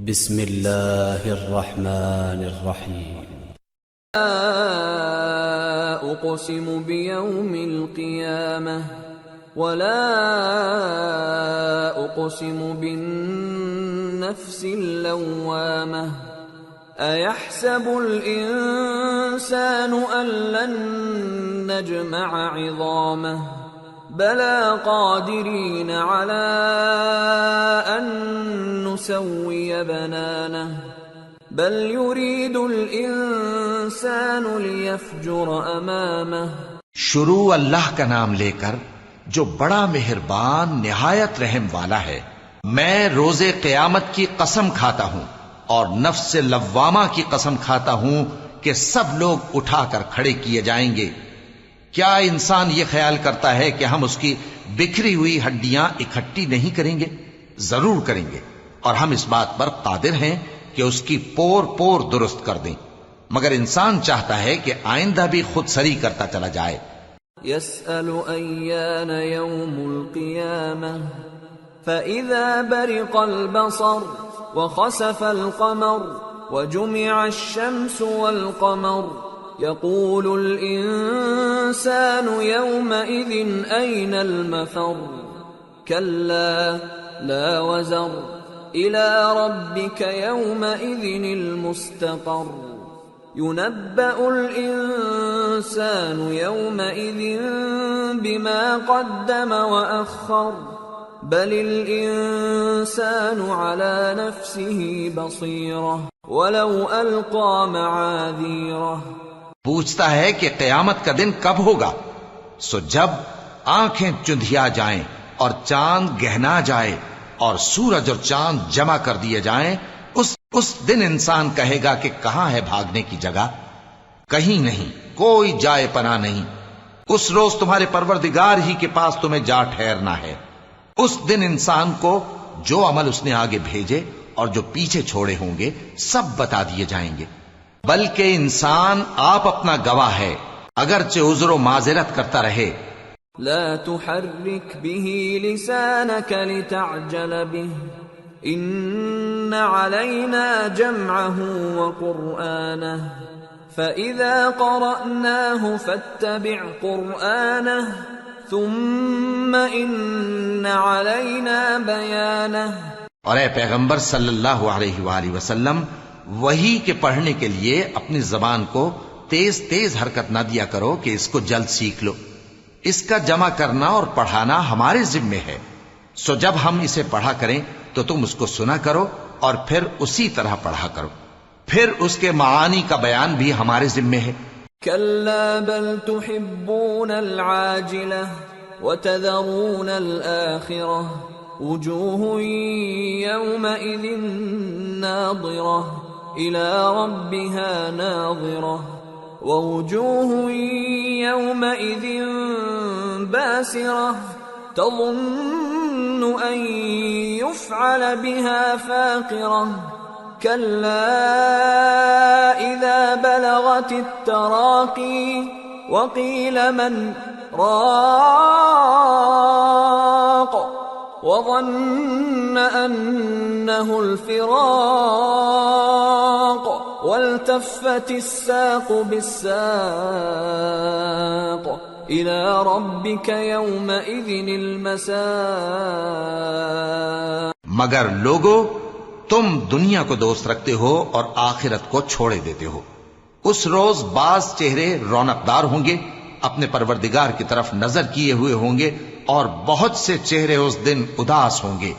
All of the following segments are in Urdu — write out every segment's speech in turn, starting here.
بسم الله الرحمن الرحيم لا أقسم بيوم القيامة ولا أقسم بالنفس اللوامة أيحسب الإنسان أن لن نجمع عظامه بلى قادرين على أن نسوي بنانه بل يريد الإنسان ليفجر أمامه. شروع اللہ کا نام لے کر جو بڑا مہربان نہایت رحم والا ہے. میں روز قیامت کی قسم کھاتا ہوں اور نفس لوامہ کی قسم کھاتا ہوں کہ سب لوگ اٹھا کر کھڑے کیے جائیں گے. کیا انسان یہ خیال کرتا ہے کہ ہم اس کی بکھری ہوئی ہڈیاں اکٹھی نہیں کریں گے؟ ضرور کریں گے، اور ہم اس بات پر قادر ہیں کہ اس کی پور پور درست کر دیں. مگر انسان چاہتا ہے کہ آئندہ بھی خود سری کرتا چلا جائے. يسأل أيان يوم القيامة فإذا برق البصر وخسف القمر وجمع الشمس والقمر يقول الإنسان يومئذ أين المفر كلا لا وزر إلى ربك يومئذ المستقر ينبأ الإنسان يومئذ بما قدم وأخر بل الإنسان على نفسه بصيرة ولو ألقى معاذيره. پوچھتا ہے کہ قیامت کا دن کب ہوگا؟ سو جب آنکھیں چندھیا جائیں اور چاند گہنا جائے اور سورج اور چاند جمع کر دیے جائیں، اس دن انسان کہے گا کہ کہاں ہے بھاگنے کی جگہ؟ کہیں نہیں، کوئی جائے پناہ نہیں. اس روز تمہارے پروردگار ہی کے پاس تمہیں جا ٹھہرنا ہے. اس دن انسان کو جو عمل اس نے آگے بھیجے اور جو پیچھے چھوڑے ہوں گے سب بتا دیے جائیں گے. بلکہ انسان آپ اپنا گواہ ہے، اگرچہ عذر و معذرت کرتا رہے. لا تحرك به لسانك لتعجل به إن علينا جمعه وقرآنه فإذا قرأناه فاتبع قرآنه ثم إن علينا بيانه. اور اے پیغمبر صلی اللہ علیہ وآلہ وسلم، وحی کے پڑھنے کے لیے اپنی زبان کو تیز تیز حرکت نہ دیا کرو کہ اس کو جلد سیکھ لو. اس کا جمع کرنا اور پڑھانا ہمارے ذمے ہے. سو جب ہم اسے پڑھا کریں تو تم اس کو سنا کرو اور پھر اسی طرح پڑھا کرو. پھر اس کے معانی کا بیان بھی ہمارے ذمے ہے. كلا بل تحبون العاجلة وتذرون الآخرة وجوه يومئذ ناظرة إلى ربها ناظرة ووجوه يومئذ باسرة تظن أن يفعل بها فاقرة كلا إذا بلغت التراقي وقيل من راق وظن أنه الفراق والتفت الساق بالساق إلى ربك يومئذ المساق. مگر لوگو، تم دنیا کو دوست رکھتے ہو اور آخرت کو چھوڑے دیتے ہو. اس روز بعض چہرے رونقدار ہوں گے، اپنے پروردگار کی طرف نظر کیے ہوئے ہوں گے، اور بہت سے چہرے اس دن اداس ہوں گے،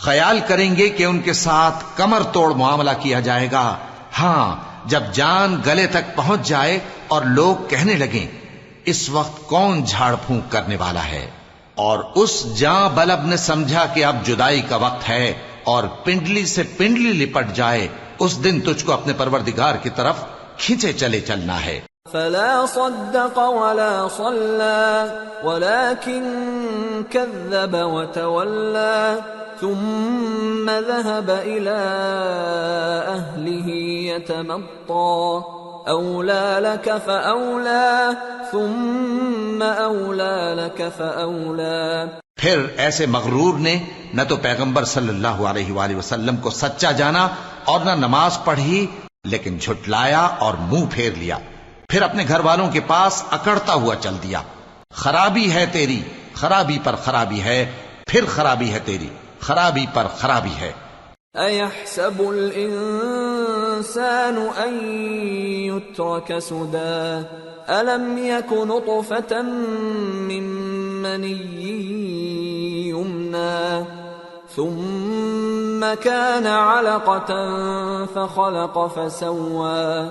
خیال کریں گے کہ ان کے ساتھ کمر توڑ معاملہ کیا جائے گا. ہاں، جب جان گلے تک پہنچ جائے اور لوگ کہنے لگیں اس وقت کون جھاڑ پھونک کرنے والا ہے، اور اس جاں بلب نے سمجھا کہ اب جدائی کا وقت ہے اور پنڈلی سے پنڈلی لپٹ جائے، اس دن تجھ کو اپنے پروردگار کی طرف کھینچے چلے چلنا ہے. فلا صدق ولا صلى ولكن كذب وتولى ثم ذهب إلى أهله يتمطى أولى لك فأولى ثم أولى لك فأولى. پھر ایسے مغرور نے نہ تو پیغمبر صلی اللہ علیہ وآلہ وسلم کو سچا جانا اور نہ نماز پڑھی، لیکن جھٹلایا اور منہ پھیر لیا، پھر اپنے گھر والوں کے پاس اکڑتا ہوا چل دیا۔ خرابی ہے تیری، خرابی پر خرابی ہے، پھر خرابی ہے تیری، خرابی پر خرابی ہے۔ أَيَحْسَبُ الْإِنسَانُ أَن يُتْرَكَ سُدًى أَلَمْ يَكُ نُطْفَةً مِّن مَّنِيٍّ يُمْنَىٰ ثُمَّ كَانَ عَلَقَةً فَخَلَقَ فَسَوَّىٰ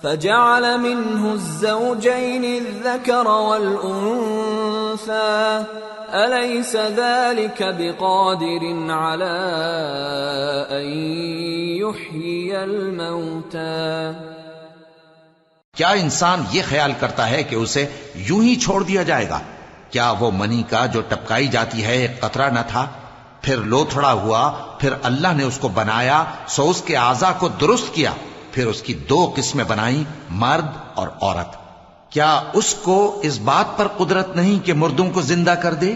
فَجَعَلَ مِنْهُ الزَّوْجَيْنِ الذَّكَرَ وَالْأُنثَىٰ أَلَيْسَ ذَلِكَ بِقَادِرٍ عَلَىٰ أَن يُحْيِيَ الْمَوْتَىٰ؟ کیا انسان یہ خیال کرتا ہے کہ اسے یوں ہی چھوڑ دیا جائے گا؟ کیا وہ منی کا جو ٹپکائی جاتی ہے ایک قطرہ نہ تھا، پھر لوتھڑا ہوا، پھر اللہ نے اس کو بنایا، سو اس کے اعضاء کو درست کیا، پھر اس کی دو قسمیں بنائیں، مرد اور عورت۔ کیا اس کو اس بات پر قدرت نہیں کہ مردوں کو زندہ کر دے؟